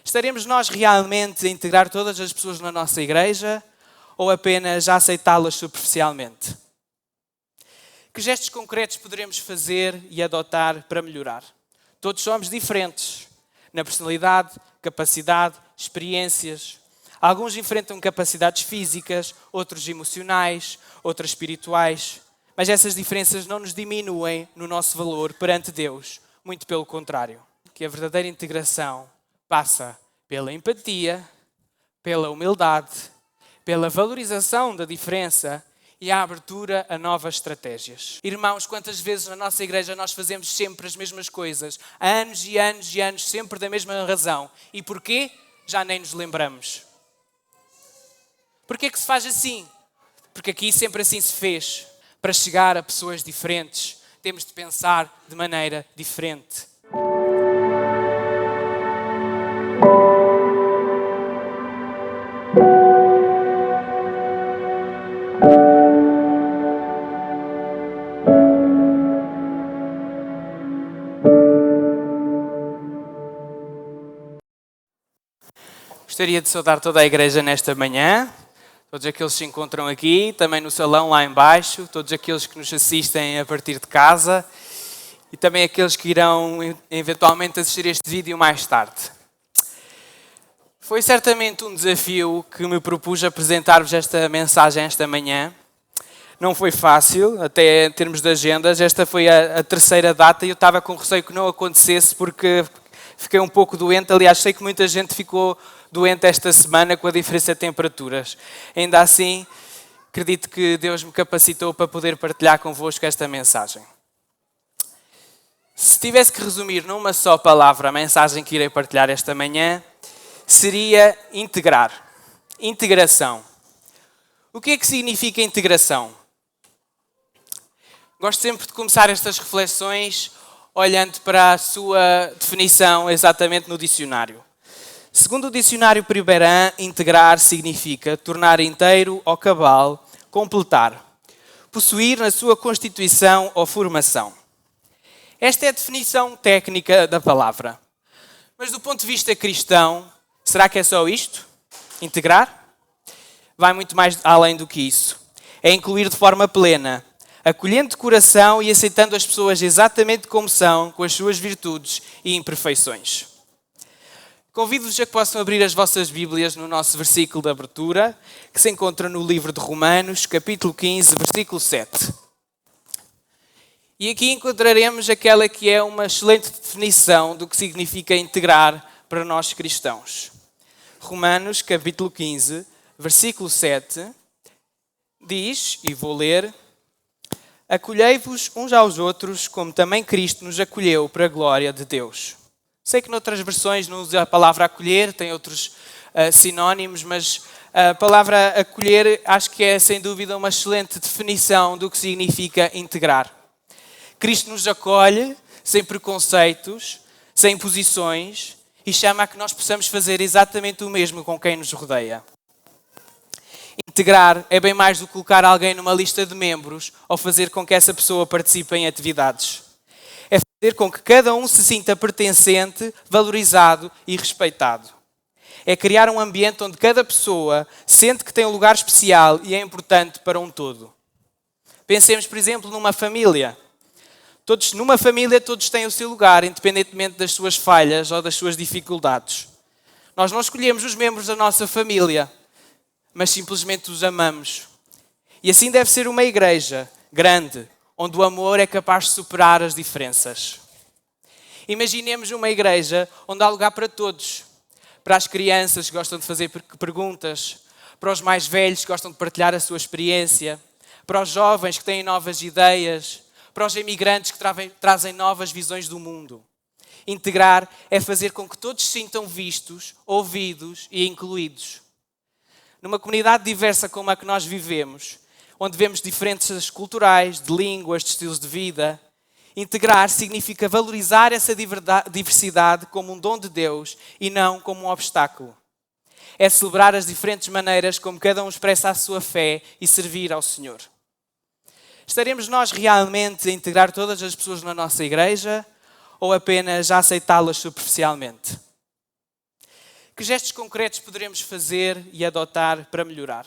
Estaremos nós realmente a integrar todas as pessoas na nossa igreja ou apenas a aceitá-las superficialmente? Que gestos concretos poderemos fazer e adotar para melhorar? Todos somos diferentes na personalidade, capacidade, experiências. Alguns enfrentam capacidades físicas, outros emocionais, outras espirituais. Mas essas diferenças não nos diminuem no nosso valor perante Deus. Muito pelo contrário. Que a verdadeira integração passa pela empatia, pela humildade, pela valorização da diferença e a abertura a novas estratégias. Irmãos, quantas vezes na nossa igreja nós fazemos sempre as mesmas coisas, anos e anos e anos, sempre da mesma razão. E porquê? Já nem nos lembramos. Porquê que se faz assim? Porque aqui sempre assim se fez. Para chegar a pessoas diferentes, temos de pensar de maneira diferente. Gostaria de saudar toda a igreja nesta manhã, todos aqueles que se encontram aqui, também no salão lá em baixo, todos aqueles que nos assistem a partir de casa e também aqueles que irão eventualmente assistir este vídeo mais tarde. Foi certamente um desafio que me propus apresentar-vos esta mensagem esta manhã. Não foi fácil, até em termos de agendas. Esta foi a terceira data e eu estava com receio que não acontecesse porque fiquei um pouco doente. Aliás, sei que muita gente ficou doente esta semana com a diferença de temperaturas. Ainda assim, acredito que Deus me capacitou para poder partilhar convosco esta mensagem. Se tivesse que resumir numa só palavra a mensagem que irei partilhar esta manhã, seria integrar. Integração. O que é que significa integração? Gosto sempre de começar estas reflexões olhando para a sua definição exatamente no dicionário. Segundo o dicionário Priberan, integrar significa tornar inteiro ou cabal, completar, possuir na sua constituição ou formação. Esta é a definição técnica da palavra. Mas do ponto de vista cristão, será que é só isto? Integrar? Vai muito mais além do que isso. É incluir de forma plena, acolhendo de coração e aceitando as pessoas exatamente como são, com as suas virtudes e imperfeições. Convido-vos a que possam abrir as vossas Bíblias no nosso versículo de abertura, que se encontra no livro de Romanos, capítulo 15, versículo 7. E aqui encontraremos aquela que é uma excelente definição do que significa integrar para nós cristãos. Romanos, capítulo 15, versículo 7, diz, e vou ler: acolhei-vos uns aos outros, como também Cristo nos acolheu para a glória de Deus. Sei que noutras versões não usa a palavra acolher, tem outros sinónimos, mas a palavra acolher acho que é sem dúvida uma excelente definição do que significa integrar. Cristo nos acolhe sem preconceitos, sem imposições e chama a que nós possamos fazer exatamente o mesmo com quem nos rodeia. Integrar é bem mais do que colocar alguém numa lista de membros ou fazer com que essa pessoa participe em atividades. É fazer com que cada um se sinta pertencente, valorizado e respeitado. É criar um ambiente onde cada pessoa sente que tem um lugar especial e é importante para um todo. Pensemos, por exemplo, numa família. Numa família todos têm o seu lugar, independentemente das suas falhas ou das suas dificuldades. Nós não escolhemos os membros da nossa família, mas simplesmente os amamos. E assim deve ser uma igreja grande, onde o amor é capaz de superar as diferenças. Imaginemos uma igreja onde há lugar para todos. Para as crianças que gostam de fazer perguntas, para os mais velhos que gostam de partilhar a sua experiência, para os jovens que têm novas ideias, para os imigrantes que trazem novas visões do mundo. Integrar é fazer com que todos se sintam vistos, ouvidos e incluídos. Numa comunidade diversa como a que nós vivemos, onde vemos diferenças culturais, de línguas, de estilos de vida, integrar significa valorizar essa diversidade como um dom de Deus e não como um obstáculo. É celebrar as diferentes maneiras como cada um expressa a sua fé e servir ao Senhor. Estaremos nós realmente a integrar todas as pessoas na nossa igreja ou apenas a aceitá-las superficialmente? Que gestos concretos poderemos fazer e adotar para melhorar?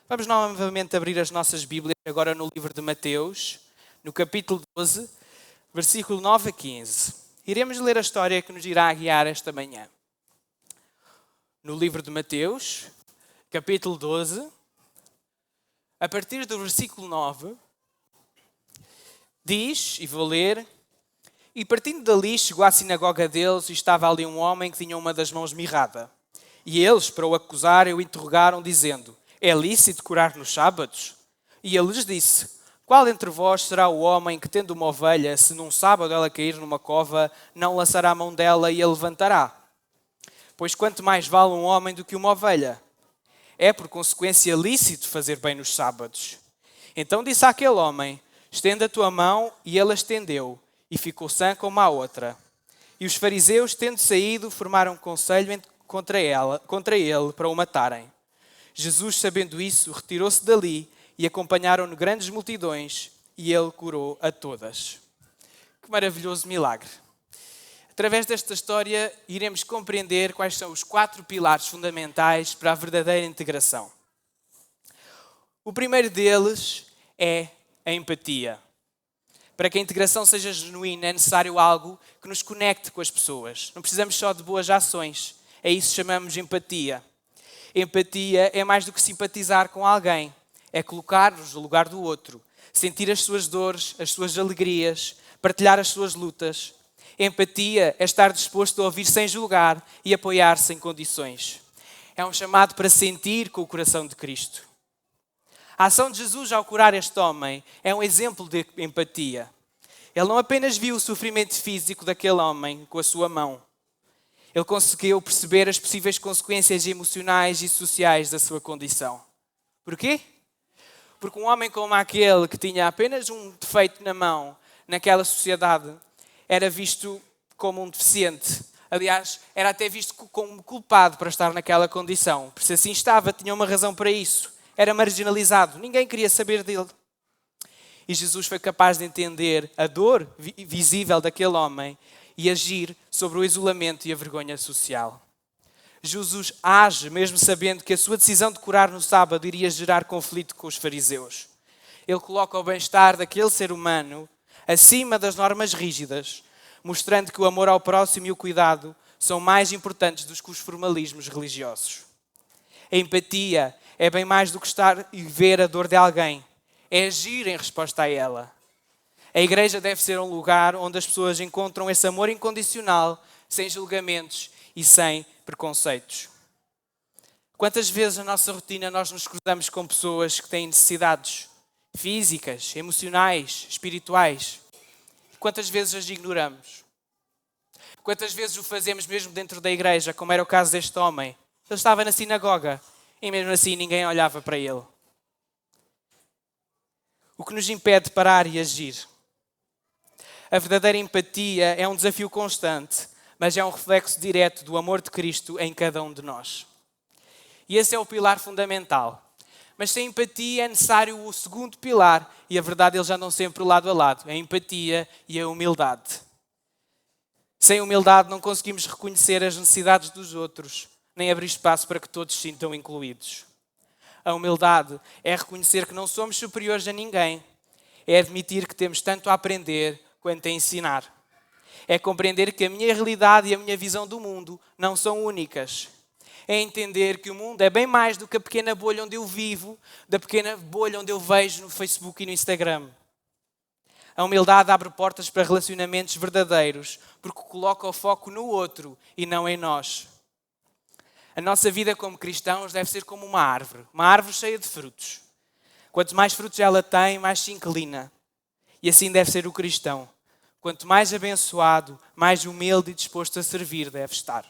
Vamos novamente abrir as nossas Bíblias agora no livro de Mateus, no capítulo 12, versículo 9 a 15. Iremos ler a história que nos irá guiar esta manhã. No livro de Mateus, capítulo 12, a partir do versículo 9, diz, e vou ler: E partindo dali, chegou à sinagoga deles, e estava ali um homem que tinha uma das mãos mirrada. E eles, para o acusar, o interrogaram, dizendo: É lícito curar nos sábados? E ele lhes disse: Qual entre vós será o homem que, tendo uma ovelha, se num sábado ela cair numa cova, não lançará a mão dela e a levantará? Pois quanto mais vale um homem do que uma ovelha? É, por consequência, lícito fazer bem nos sábados. Então disse àquele homem: Estende a tua mão, e ele a estendeu, e ficou sã como a outra. E os fariseus, tendo saído, formaram conselho contra ele para o matarem. Jesus, sabendo isso, retirou-se dali, e acompanharam-no grandes multidões, e ele curou a todas. Que maravilhoso milagre! Através desta história, iremos compreender quais são os 4 pilares fundamentais para a verdadeira integração. O primeiro deles é a empatia. Para que a integração seja genuína, é necessário algo que nos conecte com as pessoas. Não precisamos só de boas ações. É isso que chamamos de empatia. Empatia é mais do que simpatizar com alguém. É colocar-nos no lugar do outro. Sentir as suas dores, as suas alegrias, partilhar as suas lutas. Empatia é estar disposto a ouvir sem julgar e apoiar sem condições. É um chamado para sentir com o coração de Cristo. A ação de Jesus ao curar este homem é um exemplo de empatia. Ele não apenas viu o sofrimento físico daquele homem com a sua mão. Ele conseguiu perceber as possíveis consequências emocionais e sociais da sua condição. Porquê? Porque um homem como aquele que tinha apenas um defeito na mão, naquela sociedade, era visto como um deficiente. Aliás, era até visto como culpado para estar naquela condição. Por se assim estava, tinha uma razão para isso. Era marginalizado. Ninguém queria saber dele. E Jesus foi capaz de entender a dor visível daquele homem e agir sobre o isolamento e a vergonha social. Jesus age mesmo sabendo que a sua decisão de curar no sábado iria gerar conflito com os fariseus. Ele coloca o bem-estar daquele ser humano acima das normas rígidas, mostrando que o amor ao próximo e o cuidado são mais importantes do que os formalismos religiosos. A empatia é bem mais do que estar e ver a dor de alguém. É agir em resposta a ela. A igreja deve ser um lugar onde as pessoas encontram esse amor incondicional, sem julgamentos e sem preconceitos. Quantas vezes na nossa rotina nós nos cruzamos com pessoas que têm necessidades físicas, emocionais, espirituais? Quantas vezes as ignoramos? Quantas vezes o fazemos mesmo dentro da igreja, como era o caso deste homem? Ele estava na sinagoga e mesmo assim ninguém olhava para ele. O que nos impede de parar e agir? A verdadeira empatia é um desafio constante, mas é um reflexo direto do amor de Cristo em cada um de nós. E esse é o pilar fundamental. Mas sem empatia é necessário o segundo pilar, e a verdade eles andam sempre lado a lado, a empatia e a humildade. Sem humildade não conseguimos reconhecer as necessidades dos outros, nem abrir espaço para que todos se sintam incluídos. A humildade é reconhecer que não somos superiores a ninguém, é admitir que temos tanto a aprender quanto a ensinar. É compreender que a minha realidade e a minha visão do mundo não são únicas. É entender que o mundo é bem mais do que a pequena bolha onde eu vivo, da pequena bolha onde eu vejo no Facebook e no Instagram. A humildade abre portas para relacionamentos verdadeiros, porque coloca o foco no outro e não em nós. A nossa vida como cristãos deve ser como uma árvore cheia de frutos. Quanto mais frutos ela tem, mais se inclina. E assim deve ser o cristão. Quanto mais abençoado, mais humilde e disposto a servir deve estar.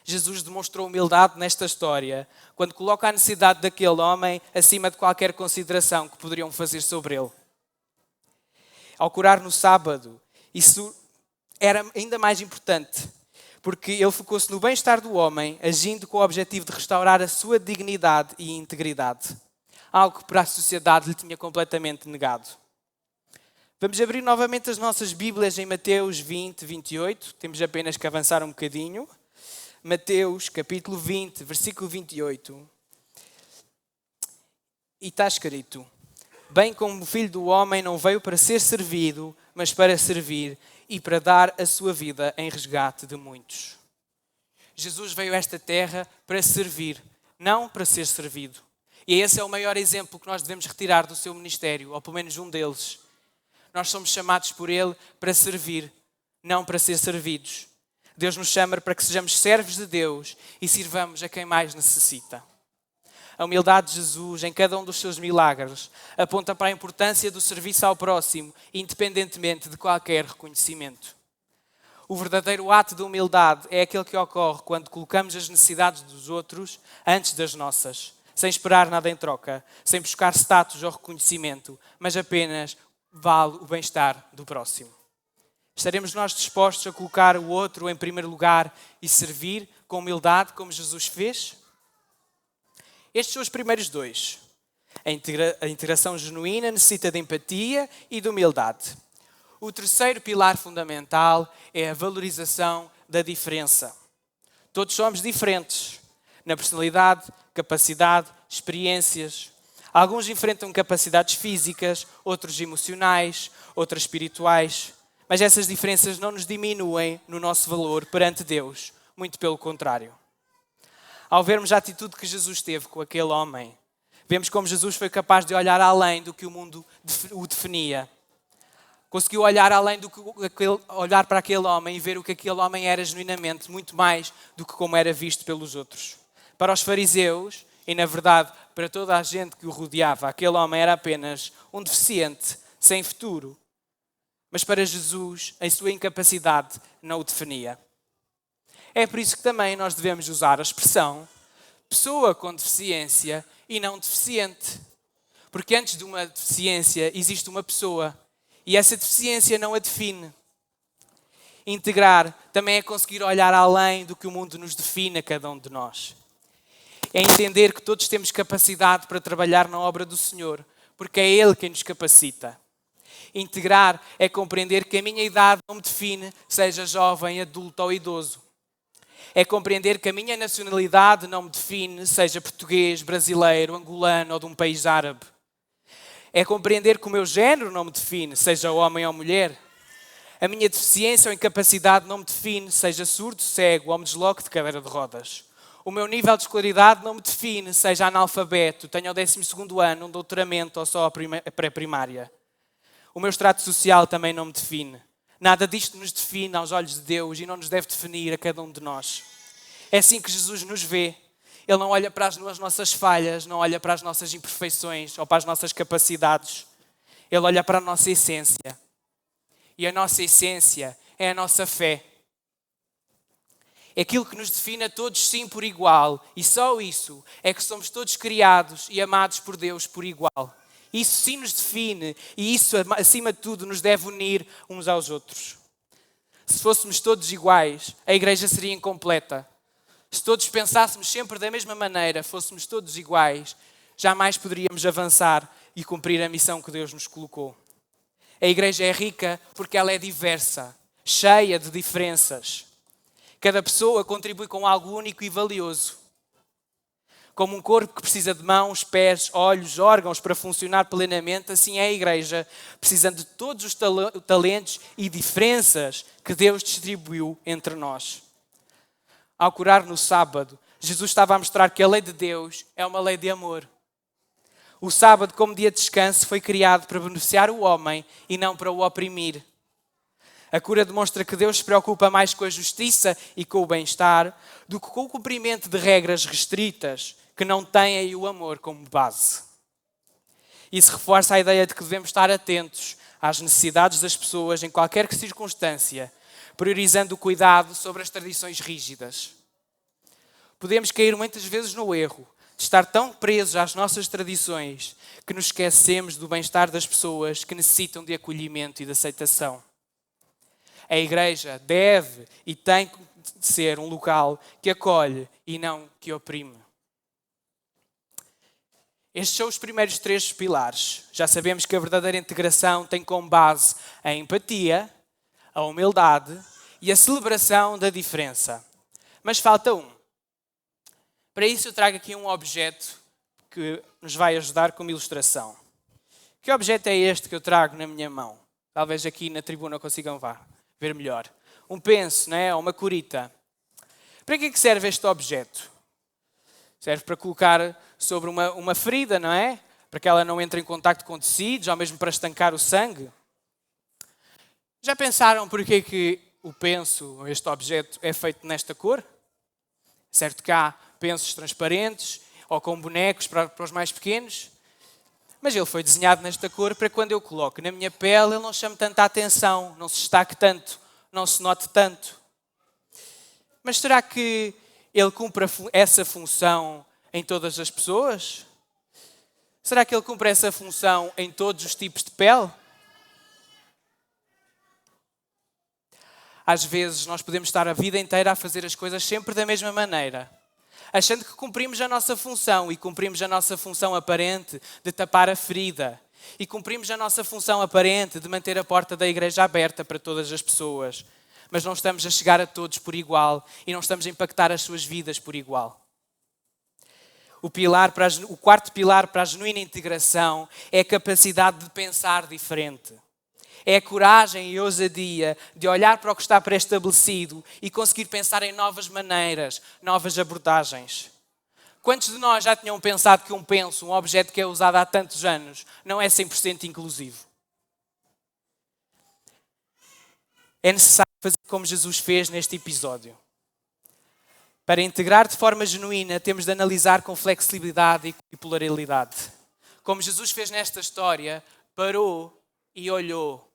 Jesus demonstrou humildade nesta história, quando coloca a necessidade daquele homem acima de qualquer consideração que poderiam fazer sobre ele. Ao curar no sábado, isso era ainda mais importante, porque ele focou-se no bem-estar do homem, agindo com o objetivo de restaurar a sua dignidade e integridade. Algo que para a sociedade lhe tinha completamente negado. Vamos abrir novamente as nossas Bíblias em Mateus 20, 28. Temos apenas que avançar um bocadinho. Mateus, capítulo 20, versículo 28. E está escrito: bem como o Filho do Homem não veio para ser servido, mas para servir e para dar a sua vida em resgate de muitos. Jesus veio a esta terra para servir, não para ser servido. E esse é o maior exemplo que nós devemos retirar do seu ministério, ou pelo menos um deles. Nós somos chamados por Ele para servir, não para ser servidos. Deus nos chama para que sejamos servos de Deus e sirvamos a quem mais necessita. A humildade de Jesus em cada um dos seus milagres aponta para a importância do serviço ao próximo, independentemente de qualquer reconhecimento. O verdadeiro ato de humildade é aquele que ocorre quando colocamos as necessidades dos outros antes das nossas, sem esperar nada em troca, sem buscar status ou reconhecimento, mas apenas vale o bem-estar do próximo. Estaremos nós dispostos a colocar o outro em primeiro lugar e servir com humildade como Jesus fez? Estes são os primeiros dois. A integração genuína necessita de empatia e de humildade. O terceiro pilar fundamental é a valorização da diferença. Todos somos diferentes na personalidade, capacidade, experiências. Alguns enfrentam capacidades físicas, outros emocionais, outras espirituais. Mas essas diferenças não nos diminuem no nosso valor perante Deus, muito pelo contrário. Ao vermos a atitude que Jesus teve com aquele homem, vemos como Jesus foi capaz de olhar além do que o mundo o definia. Conseguiu olhar além do que olhar para aquele homem e ver o que aquele homem era genuinamente, muito mais do que como era visto pelos outros. Para os fariseus, e na verdade para toda a gente que o rodeava, aquele homem era apenas um deficiente, sem futuro. Mas para Jesus, a sua incapacidade não o definia. É por isso que também nós devemos usar a expressão pessoa com deficiência e não deficiente. Porque antes de uma deficiência existe uma pessoa e essa deficiência não a define. Integrar também é conseguir olhar além do que o mundo nos define a cada um de nós. É entender que todos temos capacidade para trabalhar na obra do Senhor, porque é Ele quem nos capacita. Integrar é compreender que a minha idade não me define, seja jovem, adulto ou idoso. É compreender que a minha nacionalidade não me define, seja português, brasileiro, angolano ou de um país árabe. É compreender que o meu género não me define, seja homem ou mulher. A minha deficiência ou incapacidade não me define, seja surdo, cego ou me desloque de cadeira de rodas. O meu nível de escolaridade não me define, seja analfabeto, tenha o 12º ano, um doutoramento ou só a pré-primária. O meu extrato social também não me define. Nada disto nos define aos olhos de Deus e não nos deve definir a cada um de nós. É assim que Jesus nos vê. Ele não olha para as nossas falhas, não olha para as nossas imperfeições ou para as nossas capacidades. Ele olha para a nossa essência. E a nossa essência é a nossa fé. É aquilo que nos define a todos sim por igual. E só isso é que somos todos criados e amados por Deus por igual. Isso sim nos define e isso, acima de tudo, nos deve unir uns aos outros. Se fôssemos todos iguais, a igreja seria incompleta. Se todos pensássemos sempre da mesma maneira, fôssemos todos iguais, jamais poderíamos avançar e cumprir a missão que Deus nos colocou. A igreja é rica porque ela é diversa, cheia de diferenças. Cada pessoa contribui com algo único e valioso. Como um corpo que precisa de mãos, pés, olhos, órgãos para funcionar plenamente, assim é a igreja, precisando de todos os talentos e diferenças que Deus distribuiu entre nós. Ao curar no sábado, Jesus estava a mostrar que a lei de Deus é uma lei de amor. O sábado, como dia de descanso, foi criado para beneficiar o homem e não para o oprimir. A cura demonstra que Deus se preocupa mais com a justiça e com o bem-estar do que com o cumprimento de regras restritas que não têm o amor como base. Isso reforça a ideia de que devemos estar atentos às necessidades das pessoas em qualquer circunstância, priorizando o cuidado sobre as tradições rígidas. Podemos cair muitas vezes no erro de estar tão presos às nossas tradições que nos esquecemos do bem-estar das pessoas que necessitam de acolhimento e de aceitação. A igreja deve e tem de ser um local que acolhe e não que oprime. Estes são os primeiros 3 pilares. Já sabemos que a verdadeira integração tem como base a empatia, a humildade e a celebração da diferença. Mas falta um. Para isso eu trago aqui um objeto que nos vai ajudar como ilustração. Que objeto é este que eu trago na minha mão? Talvez aqui na tribuna consigam ver melhor. Um penso, não é? Ou uma curita. Para que é que serve este objeto? Serve para colocar sobre uma ferida, não é? Para que ela não entre em contacto com tecidos, ou mesmo para estancar o sangue. Já pensaram porquê que o penso, este objeto, é feito nesta cor? Certo que há pensos transparentes ou com bonecos para os mais pequenos, mas ele foi desenhado nesta cor para quando eu coloco na minha pele ele não chame tanta atenção, não se destaque tanto, não se note tanto. Mas será que ele cumpre essa função em todas as pessoas? Será que ele cumpre essa função em todos os tipos de pele? Às vezes nós podemos estar a vida inteira a fazer as coisas sempre da mesma maneira, achando que cumprimos a nossa função e cumprimos a nossa função aparente de tapar a ferida e cumprimos a nossa função aparente de manter a porta da igreja aberta para todas as pessoas, mas não estamos a chegar a todos por igual e não estamos a impactar as suas vidas por igual. O quarto pilar para a genuína integração é a capacidade de pensar diferente. É a coragem e a ousadia de olhar para o que está pré-estabelecido e conseguir pensar em novas maneiras, novas abordagens. Quantos de nós já tinham pensado que um penso, um objeto que é usado há tantos anos, não é 100% inclusivo? É necessário fazer como Jesus fez neste episódio. Para integrar de forma genuína, temos de analisar com flexibilidade e pluralidade. Como Jesus fez nesta história, parou e olhou.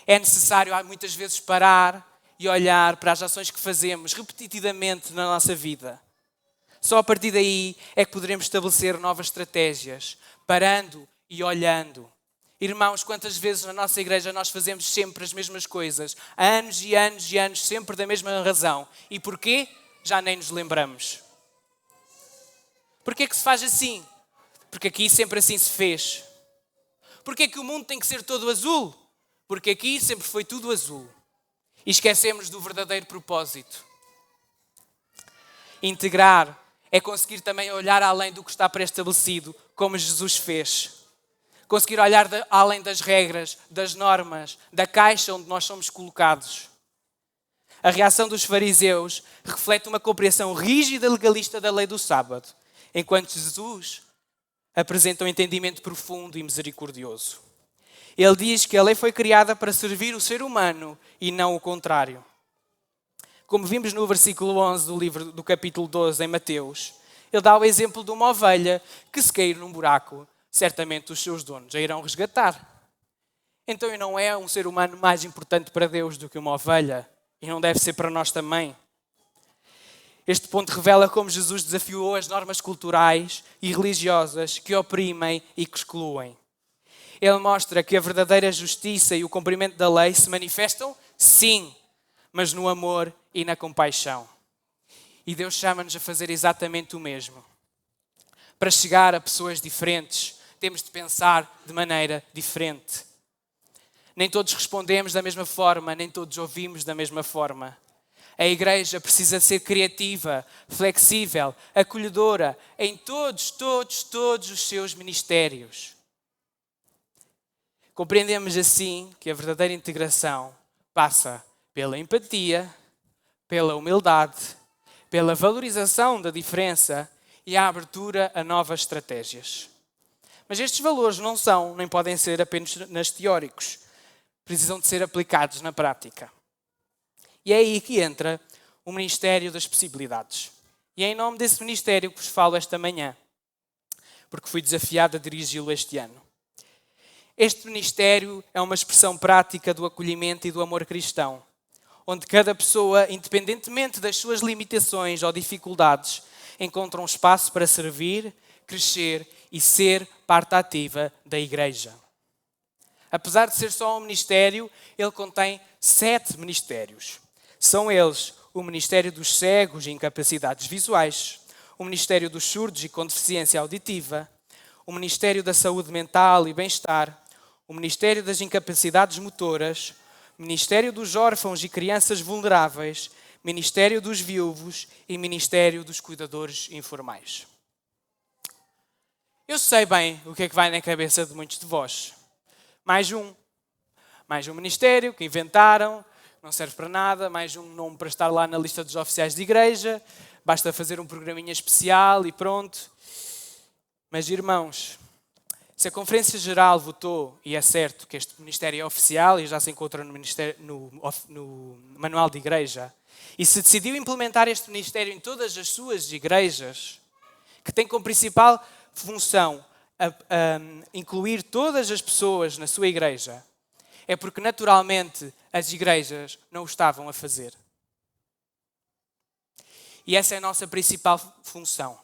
É necessário muitas vezes parar e olhar para as ações que fazemos repetidamente na nossa vida. Só a partir daí é que poderemos estabelecer novas estratégias, parando e olhando. Irmãos, quantas vezes na nossa igreja nós fazemos sempre as mesmas coisas, anos e anos e anos, sempre da mesma razão. E porquê? Já nem nos lembramos. Porquê que se faz assim? Porque aqui sempre assim se fez. Porquê que o mundo tem que ser todo azul? Porque aqui sempre foi tudo azul. E esquecemos do verdadeiro propósito. Integrar é conseguir também olhar além do que está pré-estabelecido, como Jesus fez. Conseguir olhar além das regras, das normas, da caixa onde nós somos colocados. A reação dos fariseus reflete uma compreensão rígida e legalista da lei do sábado, enquanto Jesus apresenta um entendimento profundo e misericordioso. Ele diz que a lei foi criada para servir o ser humano e não o contrário. Como vimos no versículo 11 do capítulo 12 em Mateus, ele dá o exemplo de uma ovelha que se cair num buraco, certamente os seus donos a irão resgatar. Então não é um ser humano mais importante para Deus do que uma ovelha e não deve ser para nós também. Este ponto revela como Jesus desafiou as normas culturais e religiosas que oprimem e que excluem. Ele mostra que a verdadeira justiça e o cumprimento da lei se manifestam, sim, mas no amor e na compaixão. E Deus chama-nos a fazer exatamente o mesmo. Para chegar a pessoas diferentes, temos de pensar de maneira diferente. Nem todos respondemos da mesma forma, nem todos ouvimos da mesma forma. A igreja precisa ser criativa, flexível, acolhedora em todos os seus ministérios. Compreendemos assim que a verdadeira integração passa pela empatia, pela humildade, pela valorização da diferença e a abertura a novas estratégias. Mas estes valores não são, nem podem ser apenas teóricos. Precisam de ser aplicados na prática. E é aí que entra o Ministério das Possibilidades. E é em nome desse ministério que vos falo esta manhã, porque fui desafiado a dirigi-lo este ano. Este ministério é uma expressão prática do acolhimento e do amor cristão, onde cada pessoa, independentemente das suas limitações ou dificuldades, encontra um espaço para servir, crescer e ser parte ativa da igreja. Apesar de ser só um ministério, ele contém 7 ministérios. São eles o Ministério dos Cegos e Incapacidades Visuais, o Ministério dos Surdos e com Deficiência Auditiva, o Ministério da Saúde Mental e Bem-Estar, o Ministério das Incapacidades Motoras, o Ministério dos Órfãos e Crianças Vulneráveis, ministério dos viúvos e ministério dos cuidadores informais. Eu sei bem o que é que vai na cabeça de muitos de vós. Mais um ministério que inventaram, não serve para nada, mais um nome para estar lá na lista dos oficiais de igreja, basta fazer um programinha especial e pronto. Mas, irmãos, se a Conferência Geral votou, e é certo que este ministério é oficial e já se encontra no Manual de Igreja, e se decidiu implementar este ministério em todas as suas igrejas, que tem como principal função incluir todas as pessoas na sua igreja, é porque naturalmente as igrejas não o estavam a fazer. E essa é a nossa principal função.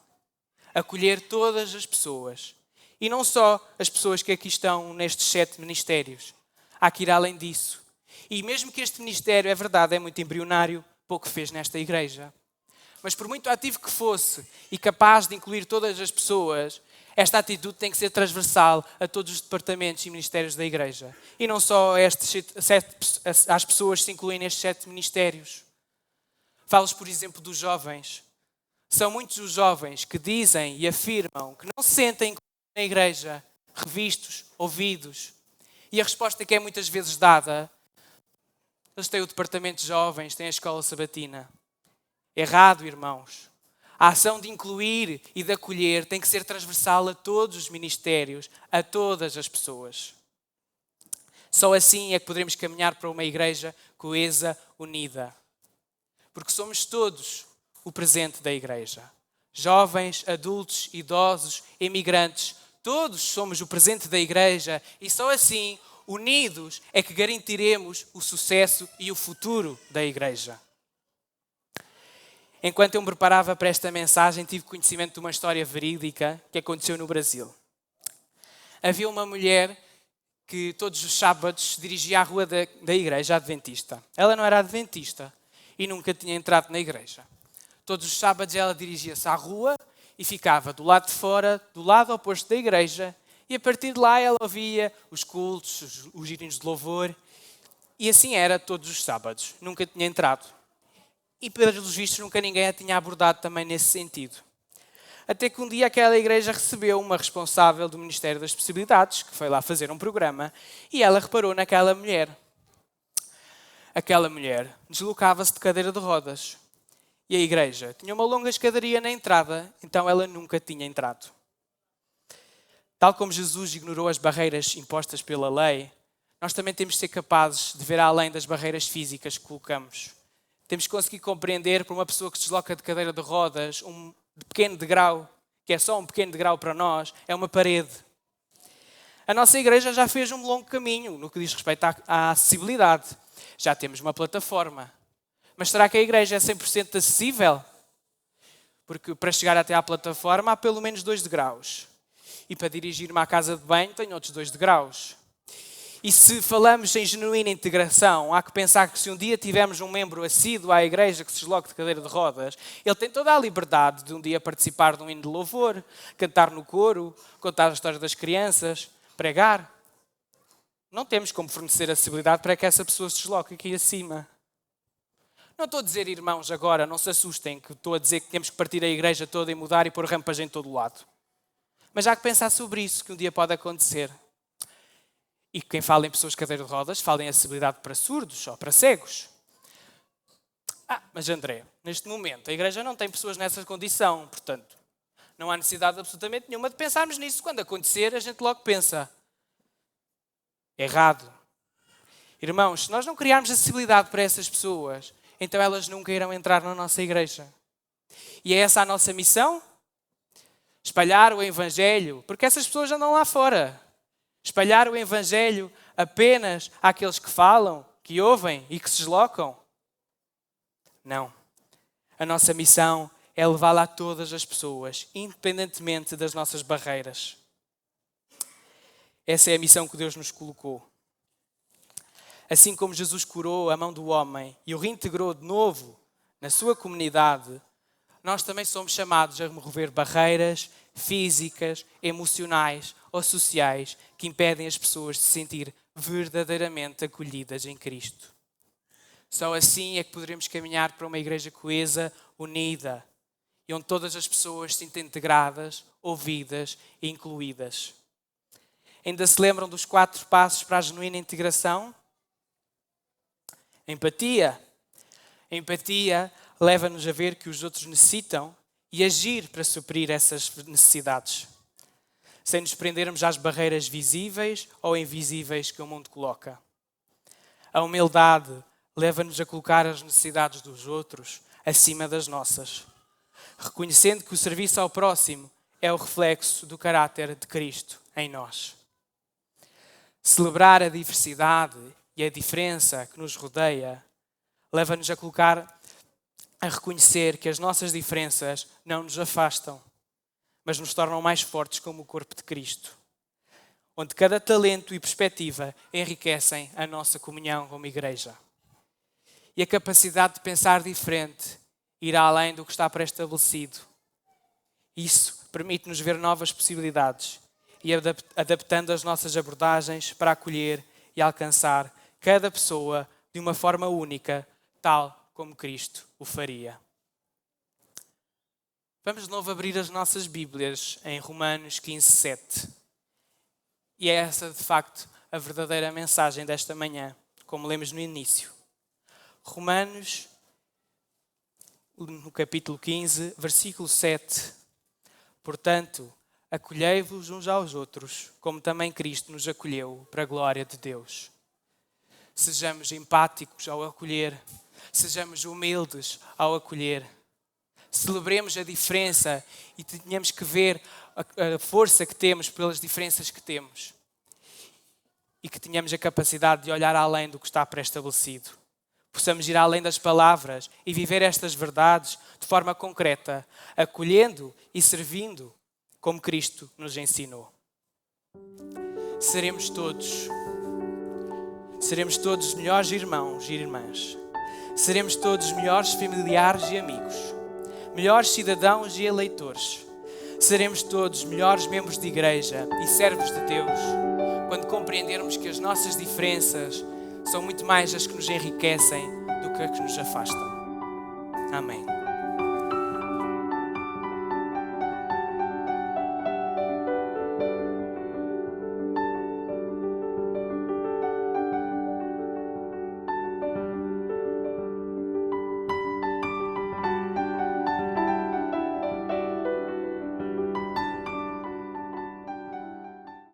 Acolher todas as pessoas. E não só as pessoas que aqui estão nestes 7 ministérios. Há que ir além disso. E mesmo que este ministério, é verdade, é muito embrionário, pouco fez nesta igreja. Mas por muito ativo que fosse e capaz de incluir todas as pessoas, esta atitude tem que ser transversal a todos os departamentos e ministérios da igreja. E não só às pessoas que se incluem nestes 7 ministérios. Falo-vos, por exemplo, dos jovens. São muitos os jovens que dizem e afirmam que não se sentem na igreja, revistos, ouvidos. E a resposta que é muitas vezes dada, eles têm o departamento de jovens, têm a escola sabatina. Errado, irmãos. A ação de incluir e de acolher tem que ser transversal a todos os ministérios, a todas as pessoas. Só assim é que poderemos caminhar para uma igreja coesa, unida. Porque somos todos o presente da igreja. Jovens, adultos, idosos, imigrantes, todos somos o presente da igreja e só assim, unidos, é que garantiremos o sucesso e o futuro da igreja. Enquanto eu me preparava para esta mensagem, tive conhecimento de uma história verídica que aconteceu no Brasil. Havia uma mulher que todos os sábados se dirigia à rua da igreja adventista. Ela não era adventista e nunca tinha entrado na igreja. Todos os sábados ela dirigia-se à rua e ficava do lado de fora, do lado oposto da igreja, e a partir de lá ela ouvia os cultos, os hinos de louvor, e assim era todos os sábados. Nunca tinha entrado. E pelos vistos nunca ninguém a tinha abordado também nesse sentido. Até que um dia aquela igreja recebeu uma responsável do Ministério das Possibilidades, que foi lá fazer um programa, e ela reparou naquela mulher. Aquela mulher deslocava-se de cadeira de rodas. E a igreja tinha uma longa escadaria na entrada, então ela nunca tinha entrado. Tal como Jesus ignorou as barreiras impostas pela lei, nós também temos de ser capazes de ver além das barreiras físicas que colocamos. Temos que conseguir compreender para uma pessoa que se desloca de cadeira de rodas, um pequeno degrau, que é só um pequeno degrau para nós, é uma parede. A nossa igreja já fez um longo caminho no que diz respeito à acessibilidade. Já temos uma plataforma. Mas será que a igreja é 100% acessível? Porque para chegar até à plataforma há pelo menos 2 degraus. E para dirigir-me à casa de banho tenho outros 2 degraus. E se falamos em genuína integração, há que pensar que se um dia tivermos um membro assíduo à igreja que se desloque de cadeira de rodas, ele tem toda a liberdade de um dia participar de um hino de louvor, cantar no coro, contar a história das crianças, pregar. Não temos como fornecer acessibilidade para que essa pessoa se desloque aqui acima. Não estou a dizer, irmãos, agora, não se assustem, que estou a dizer que temos que partir a igreja toda e mudar e pôr rampas em todo o lado. Mas há que pensar sobre isso, que um dia pode acontecer. E quem fala em pessoas de cadeira de rodas, fala em acessibilidade para surdos ou para cegos. Mas André, neste momento a igreja não tem pessoas nessa condição, portanto, não há necessidade absolutamente nenhuma de pensarmos nisso. Quando acontecer, a gente logo pensa. Errado. Irmãos, se nós não criarmos acessibilidade para essas pessoas, então elas nunca irão entrar na nossa igreja. E é essa a nossa missão? Espalhar o Evangelho, porque essas pessoas andam lá fora. Espalhar o Evangelho apenas àqueles que falam, que ouvem e que se deslocam? Não. A nossa missão é levá-la a todas as pessoas, independentemente das nossas barreiras. Essa é a missão que Deus nos colocou. Assim como Jesus curou a mão do homem e o reintegrou de novo na sua comunidade, nós também somos chamados a remover barreiras físicas, emocionais ou sociais que impedem as pessoas de se sentir verdadeiramente acolhidas em Cristo. Só assim é que poderemos caminhar para uma igreja coesa, unida, e onde todas as pessoas se sintam integradas, ouvidas e incluídas. Ainda se lembram dos 4 passos para a genuína integração? Empatia. A empatia leva-nos a ver que os outros necessitam e agir para suprir essas necessidades, sem nos prendermos às barreiras visíveis ou invisíveis que o mundo coloca. A humildade leva-nos a colocar as necessidades dos outros acima das nossas, reconhecendo que o serviço ao próximo é o reflexo do caráter de Cristo em nós. Celebrar a diversidade e a diferença que nos rodeia leva-nos a reconhecer que as nossas diferenças não nos afastam, mas nos tornam mais fortes como o corpo de Cristo, onde cada talento e perspectiva enriquecem a nossa comunhão como igreja. E a capacidade de pensar diferente irá além do que está pré-estabelecido. Isso permite-nos ver novas possibilidades e adaptando as nossas abordagens para acolher e alcançar cada pessoa de uma forma única, tal como Cristo o faria. Vamos de novo abrir as nossas Bíblias em Romanos 15:7. E é essa, de facto, a verdadeira mensagem desta manhã, como lemos no início. Romanos, no capítulo 15, versículo 7. Portanto, acolhei-vos uns aos outros, como também Cristo nos acolheu para a glória de Deus. Sejamos empáticos ao acolher, sejamos humildes ao acolher. Celebremos a diferença e tenhamos que ver a força que temos pelas diferenças que temos. E que tenhamos a capacidade de olhar além do que está pré-estabelecido. Possamos ir além das palavras e viver estas verdades de forma concreta, acolhendo e servindo como Cristo nos ensinou. Seremos todos melhores irmãos e irmãs. Seremos todos melhores familiares e amigos. Melhores cidadãos e eleitores. Seremos todos melhores membros de igreja e servos de Deus quando compreendermos que as nossas diferenças são muito mais as que nos enriquecem do que as que nos afastam. Amém.